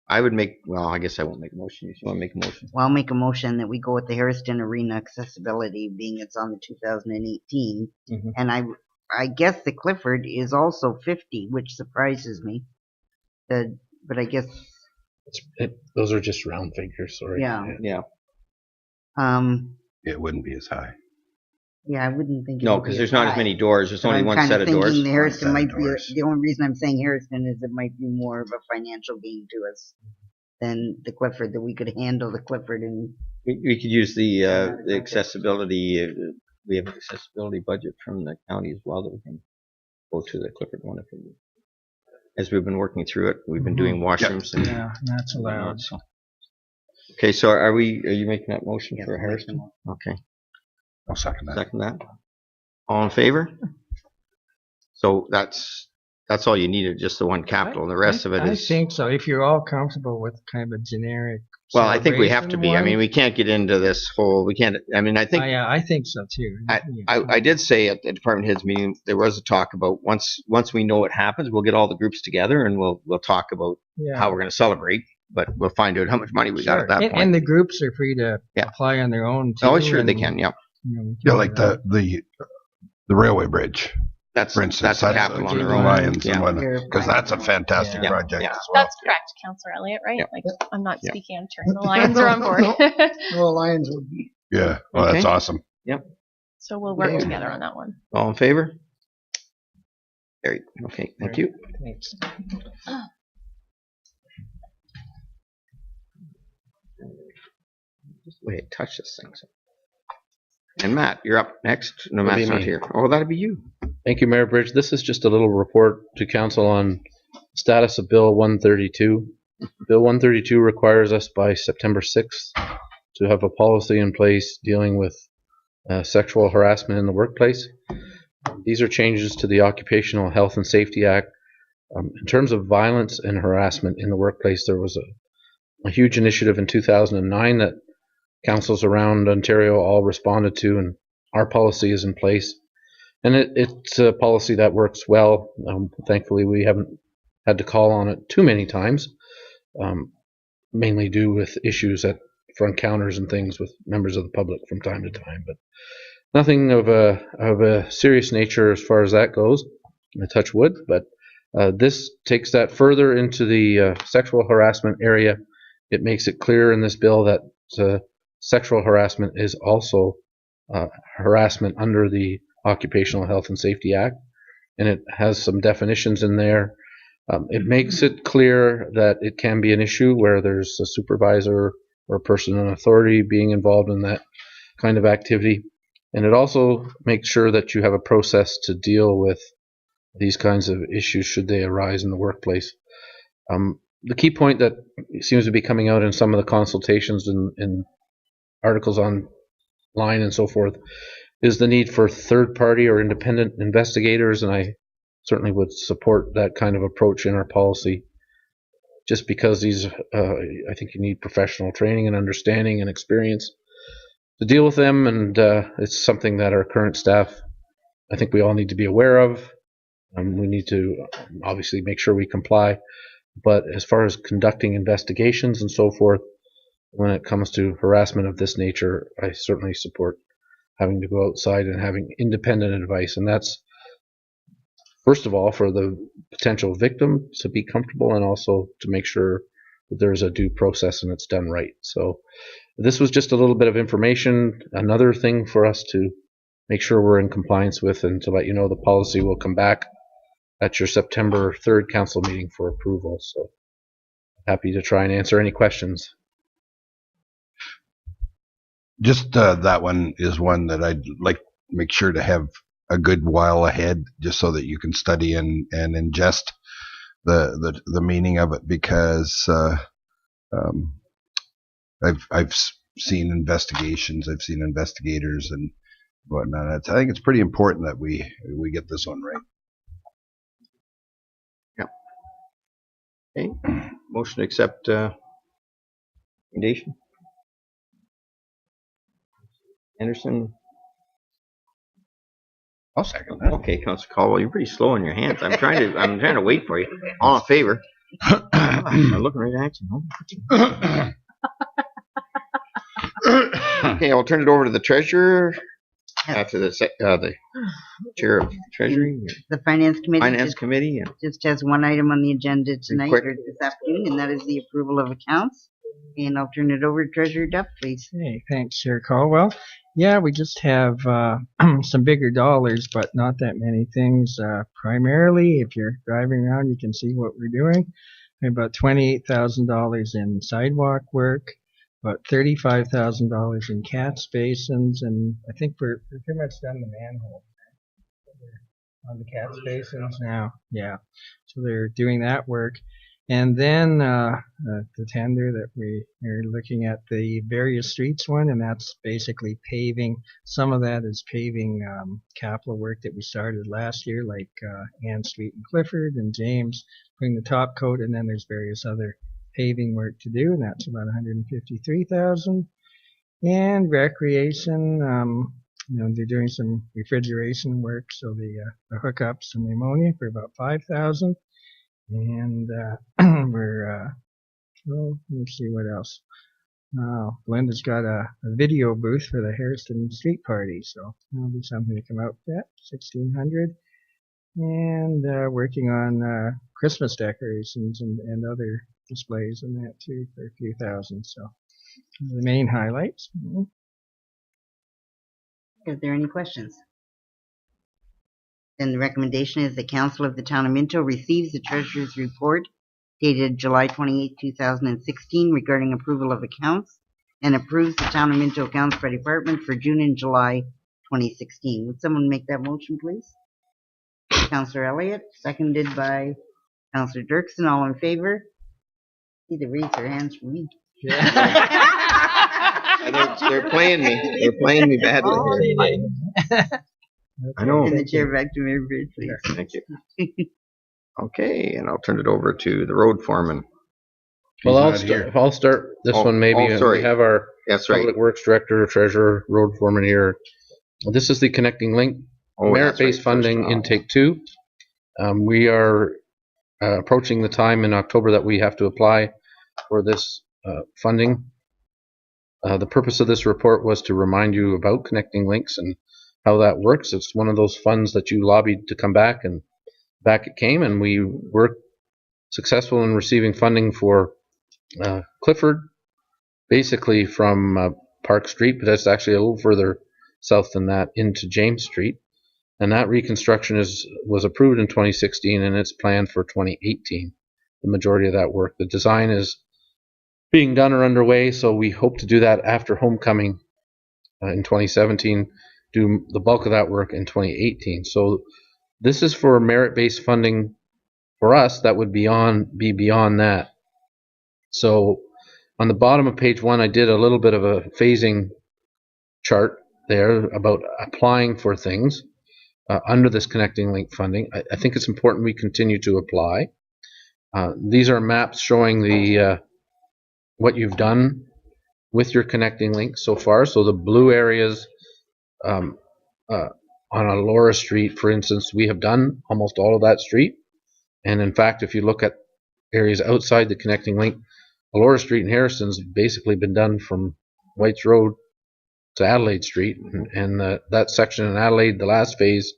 I would make. Well, I guess I won't make a motion. If you want to make a motion, well, I'll make a motion that we go with the Harrison Arena accessibility, being it's on the 2018, and I guess the Clifford is also 50, which surprises me. But I guess Those are just round figures. Sorry. yeah. It wouldn't be as high. Yeah, I wouldn't think. No, because there's not as many doors. There's only one set of doors. The Harrison might be. doors. The only reason I'm saying Harrison is it might be more of a financial gain to us than the Clifford. That we could handle the Clifford and. We could use the accessibility. We have an accessibility budget from the county as well that we can go to the Clifford one if we need. As we've been working through it, we've been doing washrooms and that's allowed. So. Okay, so are you making that motion for Harrison? Okay. I'll second that. Second that. All in favor? So that's that's all you needed, just the one capital, and the rest of it I is. think so. If you're all comfortable with kind of a generic. Well, I think we have to be. I celebration mean, one. we can't get into this whole. We can't. I mean, I think. Yeah, I think so too. I did say at the department heads meeting there was a talk about once we know what happens, we'll get all the groups together and we'll talk about how we're going to celebrate. But we'll find out how much money we got at that point. And the groups are free to apply on their own too. Oh, sure they can. Yep. Yeah, like the railway bridge. That's for instance, that's a capital on their own. Lions and whatnot, because that's a fantastic project as well. That's correct, Councillor Elliott, right? Yeah. Like, I'm not speaking in turn. The Lions are on board. No, Lions would be. Yeah, well, that's awesome. Yep. So we'll work together on that one. All in favor? Carried. Okay, thank you. Thanks. Just wait, touch this thing. And Matt, you're up next. No, That'd Matt's be not me. here. Oh, that'd be you. Thank you, Mayor Bridge. This is just a little report to council on status of Bill 132. Bill 132 requires us by September 6th to have a policy in place dealing with sexual harassment in the workplace. These are changes to the Occupational Health and Safety Act. In terms of violence and harassment in the workplace, there was a huge initiative in 2009 that councils around Ontario all responded to, and our policy is in place. And it's a policy that works well. Thankfully, we haven't had to call on it too many times, mainly due with issues at front counters and things with members of the public from time to time. But nothing of a serious nature as far as that goes. I touch wood, but this takes that further into the sexual harassment area. It makes it clear in this bill that sexual harassment is also harassment under the Occupational Health and Safety Act, and it has some definitions in there. It makes it clear that it can be an issue where there's a supervisor or a person in authority being involved in that kind of activity, and it also makes sure that you have a process to deal with these kinds of issues should they arise in the workplace. The key point that seems to be coming out in some of the consultations and articles online and so forth is the need for third-party or independent investigators, and I certainly would support that kind of approach in our policy. Just because these, I think you need professional training and understanding and experience to deal with them, and it's something that our current staff, I think we all need to be aware of. We need to obviously make sure we comply, but as far as conducting investigations and so forth, when it comes to harassment of this nature, I certainly support having to go outside and having independent advice. And that's, first of all, for the potential victim to be comfortable and also to make sure that there's a due process and it's done right. So this was just a little bit of information, another thing for us to make sure we're in compliance with, and to let you know the policy will come back at your September 3rd council meeting for approval. So happy to try and answer any questions. Just that one is one that I'd like to make sure to have a good while ahead, just so that you can study and ingest the meaning of it, because I've seen investigations, I've seen investigators and whatnot. I think it's pretty important that we get this one right. Okay. Motion to accept recommendation. Anderson. I'll second that. Okay, Councilor Caldwell, you're pretty slow in your hands. I'm trying to wait for you. All in favor? I'm looking right at you. Okay, I'll turn it over to the treasurer. After the chair of Treasury. The Finance Committee. Finance Committee. Yeah. Just has one item on the agenda tonight, Quick. or this afternoon, and that is the approval of accounts. And I'll turn it over to Treasurer Duff, please. Hey, thanks, Chair Caldwell. Yeah, we just have some bigger dollars, but not that many things. Primarily, if you're driving around, you can see what we're doing. We have about $28,000 in sidewalk work, about $35,000 in catch basins, and I think we're pretty much done the manhole on the catch basins now. Yeah, so they're doing that work. And then the tender that we are looking at, the various streets one, and that's basically paving. Some of that is paving capital work that we started last year, like Ann Street in Clifford and James, putting the top coat, and then there's various other paving work to do, and that's about $153,000. And recreation, they're doing some refrigeration work, so the hookups and the ammonia for about $5,000. And we're well, let's see what else. Glenda's got a video booth for the Harrison Street Party, so that'll be something to come out with that. 1,600, and working on Christmas decorations and other displays and that too for a few thousand. So the main highlights. Is there any questions? Then the recommendation is the Council of the Town of Minto receives the Treasurer's report dated July 28, 2016 regarding approval of accounts and approves the Town of Minto accounts by department for June and July 2016. Would someone make that motion, please? Councillor Elliott, seconded by Councillor Dirksen. All in favor? See, they raise their hands for me. They're playing me. They're playing me badly. I know. And the chair back to Mayor Beard, please. Thank you. Okay, and I'll turn it over to the road foreman. Well, I'll start this one maybe. Sorry. We have our That's right. Public Works Director, Treasurer, Road Foreman here. This is the Connecting Link merit-based funding intake 2. We are approaching the time in October that we have to apply for this funding. The purpose of this report was to remind you about Connecting Links and how that works. It's one of those funds that you lobbied to come back, and back it came, and we were successful in receiving funding for Clifford, basically from Park Street, but that's actually a little further south than that into James Street. And that reconstruction was approved in 2016, and it's planned for 2018, the majority of that work. The design is being done or underway, so we hope to do that after homecoming in 2017, do the bulk of that work in 2018. So this is for merit-based funding for us that would be beyond that. So on the bottom of page 1, I did a little bit of a phasing chart there about applying for things under this Connecting Link funding. I think it's important we continue to apply. These are maps showing the what you've done with your Connecting Link so far. So the blue areas on Laura Street, for instance, we have done almost all of that street. And in fact, if you look at areas outside the Connecting Link, Laura Street and Harrison's basically been done from Whites Road to Adelaide Street. And that section in Adelaide, the last phase,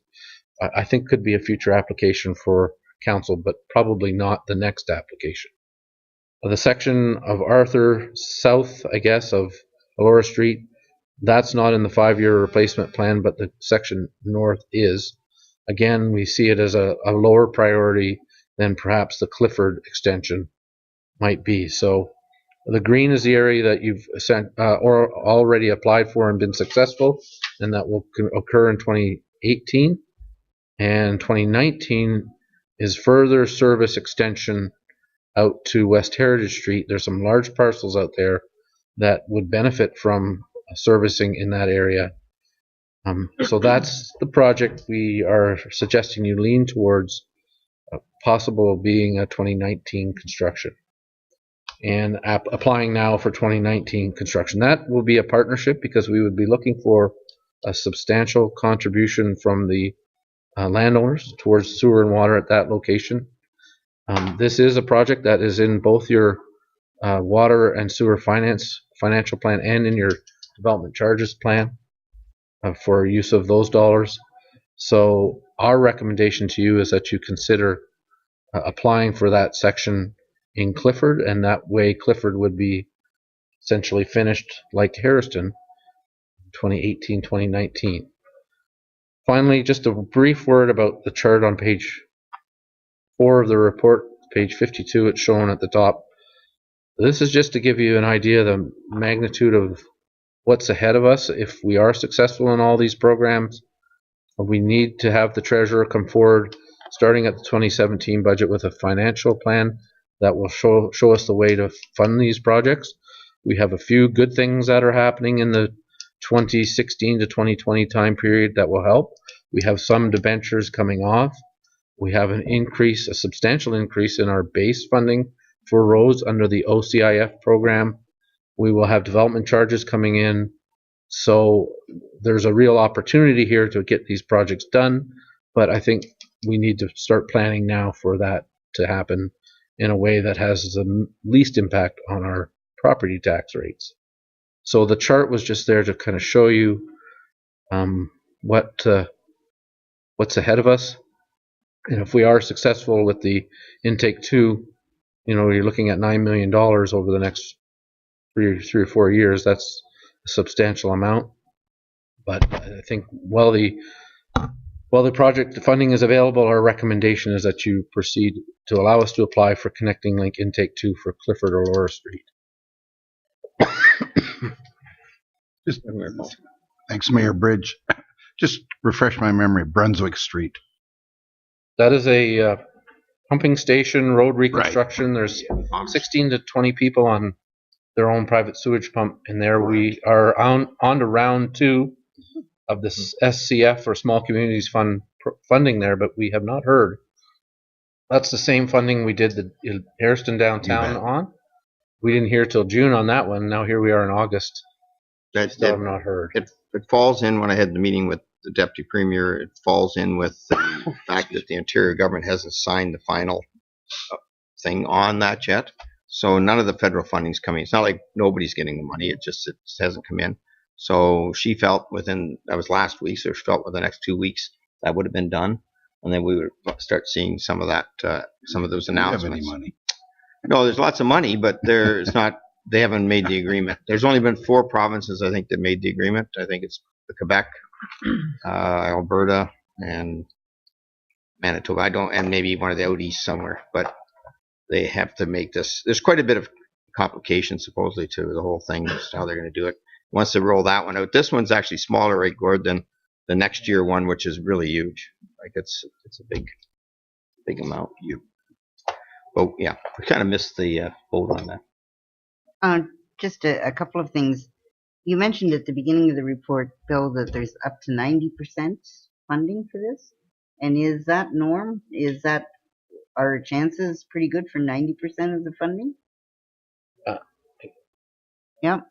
I think could be a future application for council, but probably not the next application. The section of Arthur south, I guess, of Laura Street, that's not in the 5-year replacement plan, but the section north is. Again, we see it as a lower priority than perhaps the Clifford extension might be. So the green is the area that you've sent or already applied for and been successful, and that will occur in 2018. And 2019 is further service extension out to West Heritage Street. There's some large parcels out there that would benefit from servicing in that area. So that's the project we are suggesting you lean towards, possible being a 2019 construction. And applying now for 2019 construction. That will be a partnership because we would be looking for a substantial contribution from the landowners towards sewer and water at that location. This is a project that is in both your water and sewer financial plan and in your development charges plan for use of those dollars. So our recommendation to you is that you consider applying for that section in Clifford, and that way Clifford would be essentially finished like Harrison 2018-2019. Finally, just a brief word about the chart on page 4 of the report, page 52, it's shown at the top. This is just to give you an idea of the magnitude of what's ahead of us if we are successful in all these programs. We need to have the treasurer come forward starting at the 2017 budget with a financial plan that will show us the way to fund these projects. We have a few good things that are happening in the 2016 to 2020 time period that will help. We have some debentures coming off. We have a substantial increase in our base funding for roads under the OCIF program. We will have development charges coming in. So there's a real opportunity here to get these projects done, but I think we need to start planning now for that to happen in a way that has the least impact on our property tax rates. So the chart was just there to kind of show you what's ahead of us. And if we are successful with the intake 2, you're looking at $9 million over the next three or 4 years. That's a substantial amount. But I think while the project funding is available, our recommendation is that you proceed to allow us to apply for Connecting Link Intake 2 for Clifford or Laura Street. Thanks, Mayor Bridge. Just refresh my memory. Brunswick Street. That is a pumping station road reconstruction. Right. There's 16 to 20 people on their own private sewage pump, and there we are on to round 2 of the SCF or Small Communities Fund funding there, but we have not heard. That's the same funding we did the Hairston downtown on. We didn't hear till June on that one. Now here we are in August. Still have not heard. It falls in, when I had the meeting with the Deputy Premier, it falls in with the fact that the Ontario government hasn't signed the final thing on that yet. So none of the federal funding is coming. It's not like nobody's getting the money. It just hasn't come in. So she felt that was last week, so she felt within the next 2 weeks that would have been done. And then we would start seeing some of that, some of those announcements. Do you have any money? No, there's lots of money, but there's not. They haven't made the agreement. There's only been 4 provinces, I think, that made the agreement. I think it's Quebec, Alberta, and Manitoba. And maybe one of the out east somewhere. But they have to make this. There's quite a bit of complication, supposedly, to the whole thing, as to how they're going to do it. Once they roll that one out, this one's actually smaller, right, Gord, than the next year one, which is really huge. Like it's a big amount. But yeah, we kind of missed the vote on that. Just a couple of things. You mentioned at the beginning of the report, Bill, that there's up to 90% funding for this. And is that norm? Are chances pretty good for 90% of the funding? Yep.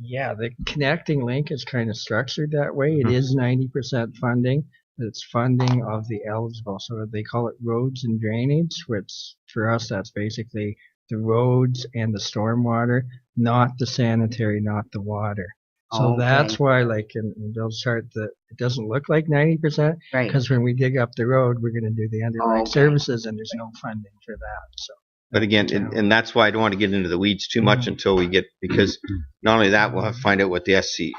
Yeah, the Connecting Link is kind of structured that way. It is 90% funding. It's funding of the eligible. So they call it roads and drainage, which for us, that's basically the roads and the stormwater, not the sanitary, not the water. So that's why, like in Bill's chart, that it doesn't look like 90%, because when we dig up the road, we're going to do the underlying services, and there's no funding for that. So. But again, and that's why I don't want to get into the weeds too much until we get, because not only that, we'll have to find out what the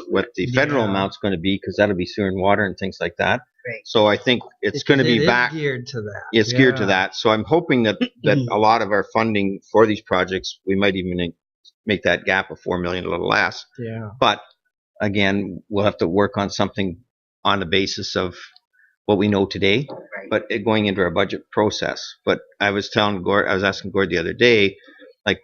what the federal amount's going to be, because that'll be sewer and water and things like that. Right. So I think it's going to be back geared to that. It's geared to that. So I'm hoping that a lot of our funding for these projects, we might even make that gap of $4 million a little less. Yeah. But again, we'll have to work on something on the basis of what we know today, but going into our budget process. But I was asking Gord the other day, like,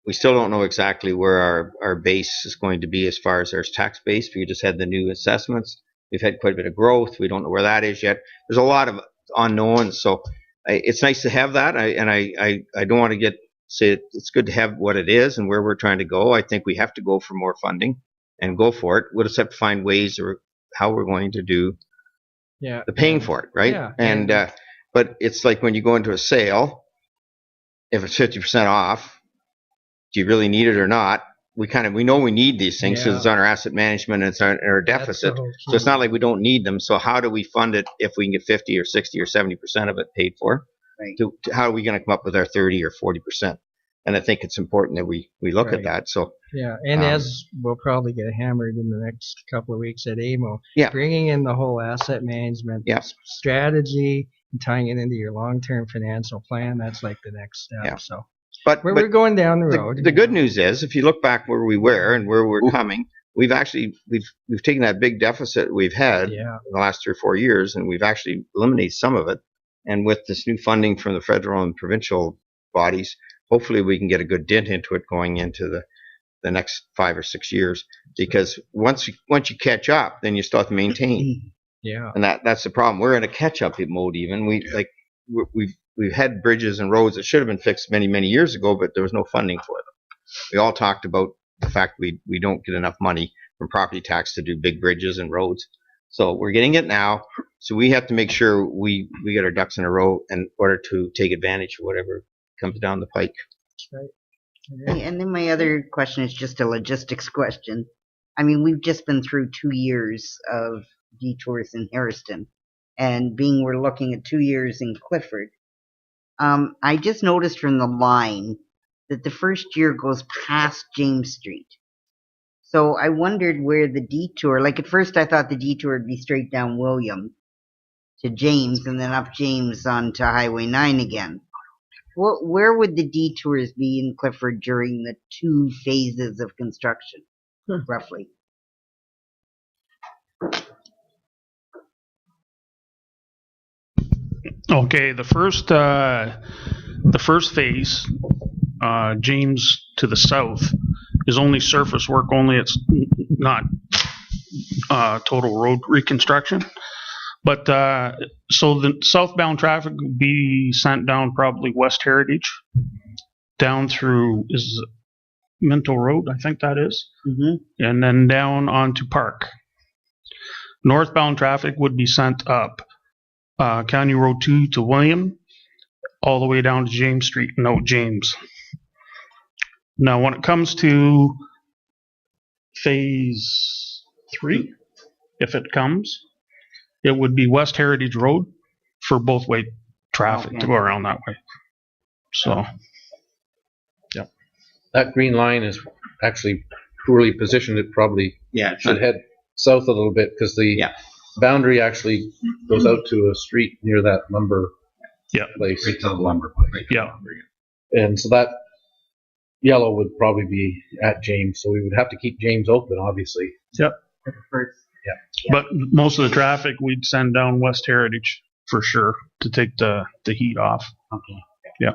we still don't know exactly where our base is going to be as far as our tax base. We just had the new assessments. We've had quite a bit of growth. We don't know where that is yet. There's a lot of unknowns. So it's nice to have that. I don't want to say it's good to have what it is and where we're trying to go. I think we have to go for more funding and go for it. We'll just have to find ways or how we're going to do the paying for it, right? Yeah. And but it's like when you go into a sale, if it's 50% off, do you really need it or not? We know we need these things because it's on our asset management and it's on our deficit. So it's not like we don't need them. So how do we fund it if we can get 50 or 60 or 70% of it paid for? Right. How are we going to come up with our 30 or 40%? And I think it's important that we look at that. So and as we'll probably get hammered in the next couple of weeks at AMO, bringing in the whole asset management strategy and tying it into your long-term financial plan, that's like the next step. But we're going down the road. The good news is, if you look back where we were and where we're coming, we've taken that big deficit we've had in the last 3 or 4 years, and we've actually eliminated some of it. And with this new funding from the federal and provincial bodies, hopefully we can get a good dent into it going into the next 5 or 6 years. Because once you catch up, then you still have to maintain. Yeah. And that's the problem. We're in a catch-up mode. Even we've had bridges and roads that should have been fixed many, many years ago, but there was no funding for them. We all talked about the fact we don't get enough money from property tax to do big bridges and roads. So we're getting it now. So we have to make sure we get our ducks in a row in order to take advantage of whatever comes down the pike. That's Hey, and then my other question is just a logistics question. I mean, we've just been through 2 years of detours in Harrison, and being we're looking at 2 years in Clifford. I just noticed from the line that the first year goes past James Street. So I wondered where the detour, like at first I thought the detour would be straight down William to James and then up James onto Highway 9 again. Where would the detours be in Clifford during the 2 phases of construction, roughly? Okay, the first phase, James to the south, is only surface work only. It's not total road reconstruction. But so the southbound traffic will be sent down probably West Heritage, down through Minto Road, I think that is, and then down onto Park. Northbound traffic would be sent up County Road 2 to William, all the way down to James Street. No, James. Now, when it comes to phase 3, if it comes, it would be West Heritage Road for both way traffic to go around that way. So, yeah. That green line is actually poorly positioned. It probably should head south a little bit because the boundary actually goes out to a street near that lumber place. Right to the lumber place. Yeah. And so that yellow would probably be at James. So we would have to keep James open, obviously. Yep. Yeah. But most of the traffic we'd send down West Heritage for sure to take the heat off. Okay. Yeah.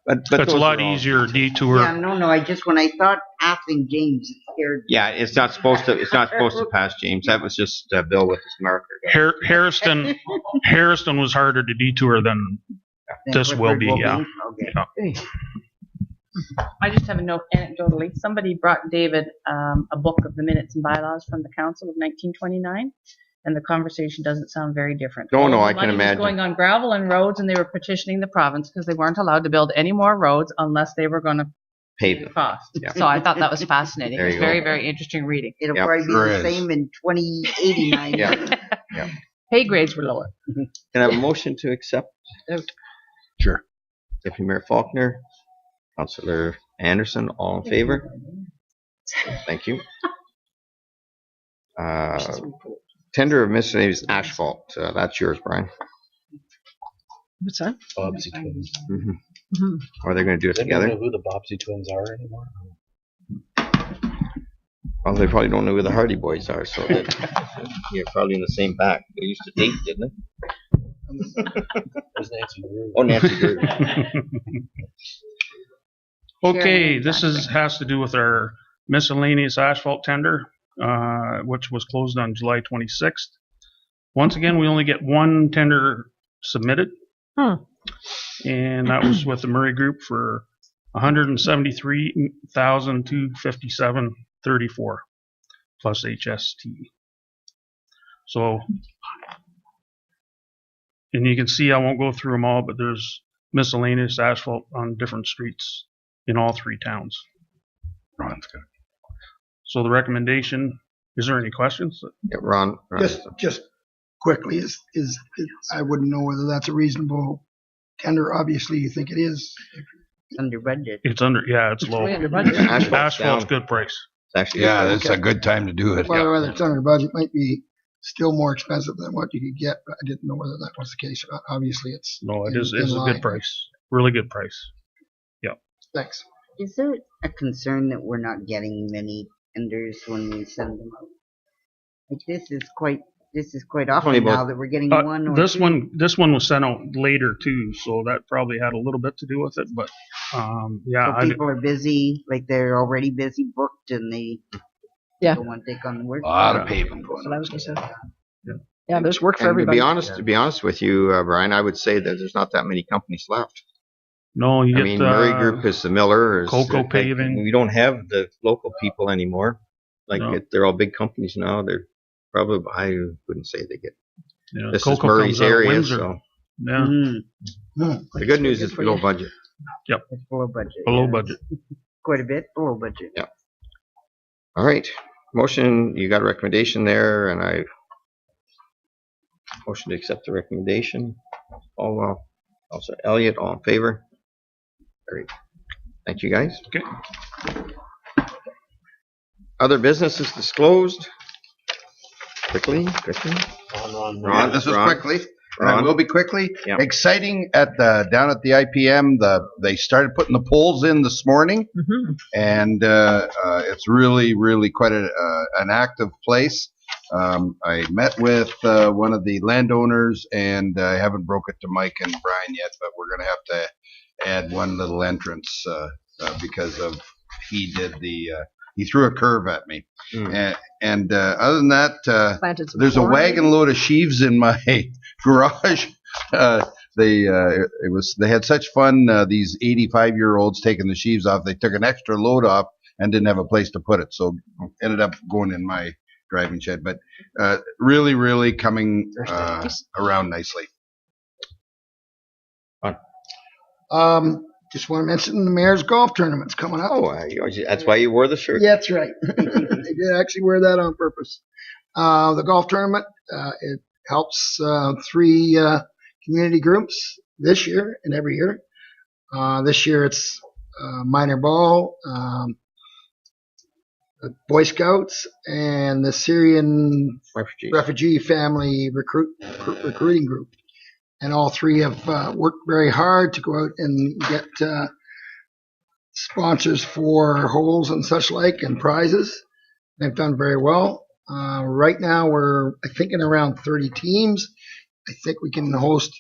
But that's a lot easier detour. Yeah, no. I just, when I thought passing James, it scared me. Yeah, it's not supposed to pass James. That was just Bill with his marker. Harrison was harder to detour than this will be. Yeah. Okay. I just have a note anecdotally. Somebody brought David a book of the minutes and bylaws from the council of 1929, and the conversation doesn't sound very different. No, I can imagine. Was going on gravel and roads, and they were petitioning the province because they weren't allowed to build any more roads unless they were going to pay the cost. Yeah. So I thought that was fascinating. It was very, very interesting reading. It'll probably be the same in 2089. Yeah. Pay grades were lower. Can I have a motion to accept? Sure. Deputy Mayor Faulkner, Councillor Anderson, all in favor? Thank you. Tender of miscellaneous asphalt. That's yours, Brian. What's that? Bobbsey twins. Or they're going to do it They together? don't know who the Bobbsey twins are anymore. Well, they probably don't know who the Hardy Boys are, so you're probably in the same back. They used to date, didn't they? There's Nancy Drew. Oh, Nancy Drew. Okay, this has to do with our miscellaneous asphalt tender, which was closed on July 26th. Once again, we only get one tender submitted, and that was with the Murray Group for $173,257.34 plus HST. So, and you can see, I won't go through them all, but there's miscellaneous asphalt on different streets in all 3 towns. Ron's good. So the recommendation, is there any questions? Yeah, Ron. Just quickly, is I wouldn't know whether that's a reasonable tender. Obviously, you think it is. It's under budget. It's low. Way under budget. Asphalt's good price. Actually, that's a good time to do it. Well, whether it's under budget might be still more expensive than what you could get, but I didn't know whether that was the case. Obviously, it's No, it's a good price. Really good price. Yeah. Thanks. Is there a concern that we're not getting many seconders when we send them out. Like this is quite Only often about- now that we're getting one or This two. this one was sent out later too, so that probably had a little bit to do with it. But yeah, So people are busy, like they're already busy booked, and they Yeah. don't want to take on the work. A lot of paving That's going what I on. was going to say. Yeah, there's work for And everybody. to be honest with you, Brian, I would say that there's not that many companies left. no, you I get mean, Murray Group is the Miller. Cocoa Paving. We don't have the local people anymore. Like No. they're all big companies now. They're probably, I wouldn't say they get. Yeah, This Cocoa is Murray's comes out of area, Windsor. so Yeah, the good news is below budget. It's below budget. below yeah. budget. Quite a bit below budget. Yeah. All right, motion. You got a recommendation there, and I motion to accept the recommendation. All, also Elliot, all in favor. Great. Thank you, guys. Okay. Other businesses disclosed. Quickly. Ron, This is Ron. quickly. And Ron. it will be quickly. Yeah. Exciting down at the IPM. They started putting the poles in this morning, and it's really quite an active place. I met with one of the landowners, and I haven't broke it to Mike and Brian yet, but we're going to have to add one little entrance because of he threw a curve at me. And other than that, Planted some there's a corn. wagon load of sheaves in my garage. They had such fun. These 85-year-olds taking the sheaves off. They took an extra load off and didn't have a place to put it, so ended up going in my driving shed. But really coming around nicely. Just want to mention the mayor's golf tournament's coming up. Oh, that's why you wore the shirt. Yeah, that's right. I did actually wear that on purpose. The golf tournament, it helps 3 community groups this year and every year. This year it's minor ball, the Boy Scouts, and the Syrian refugee family recruiting group. And all 3 have worked very hard to go out and get sponsors for holes and such like and prizes. They've done very well. Right now we're thinking around 30 teams. I think we can host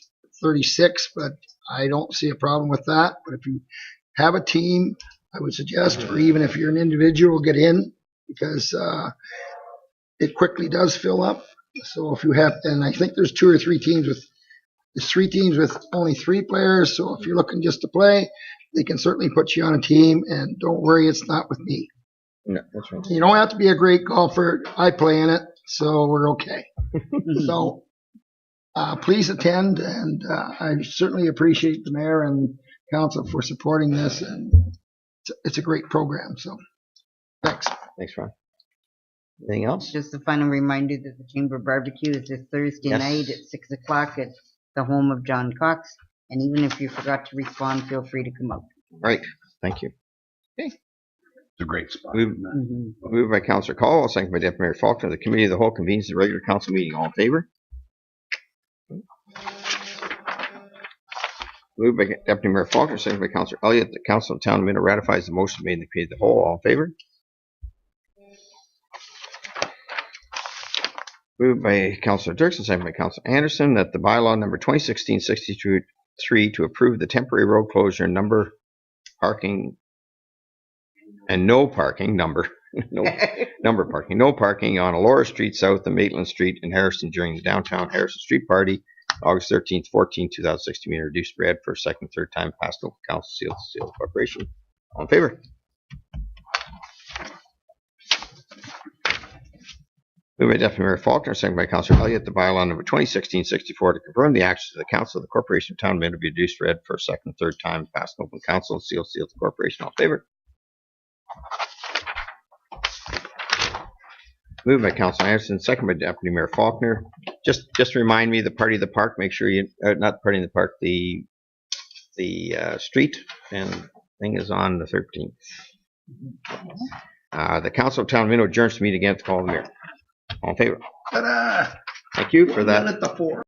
36, but I don't see a problem with that. But if you have a team, I would suggest, or even if you're an individual, get in, because it quickly does fill up. So if you have, and I think there's 2 or 3 teams with. There's 3 teams with only 3 players, so if you're looking just to play, they can certainly put you on a team, and don't worry, it's not with me. No, that's right. You don't have to be a great golfer. I play in it, so we're okay. So please attend, and I certainly appreciate the mayor and council for supporting this, and it's a great program, so thanks. Thanks, Ron. Anything else? Just a final reminder that the Chamber Barbecue is this Thursday night at 6 o'clock at the home of John Cox. And even if you forgot to respond, feel free to come out. All right. Thank you. Okay. It's a great spot. Moved by Councillor Caldwell, second by Deputy Mayor Faulkner. The Committee of the Whole convenes the regular council meeting. All in favor? Moved by Deputy Mayor Faulkner, second by Councillor Elliott. The Council of Town of Minto ratifies the motion made in the Committee of the Whole. All in favor? Moved by Councillor Dirksen, second by Councillor Anderson, that the bylaw number 2016-63 to approve the temporary road closure and number parking and no parking number parking on Elora Street south of Maitland Street in Harrison during the downtown Harrison Street Party, August 13th, 14th, 2016, being reduced read for a second, third time, passed over council, seal corporation. All in favor? Moved by Deputy Mayor Faulkner, second by Councillor Elliott, the bylaw number 2016-64 to confirm the actions of the Council of the Corporation of Town of Minto be reduced read for a second, third time, passed in open council, seal the corporation. All in favor? Moved by Councillor Anderson, second by Deputy Mayor Faulkner. Just remind me, the party of the park, make sure you, not the party of the park, the street and thing is on the 13th. The Council of Town of Minto adjourns to meet again to call the mayor. All in favor? Ta-da! Thank you for 1 that. minute to 4.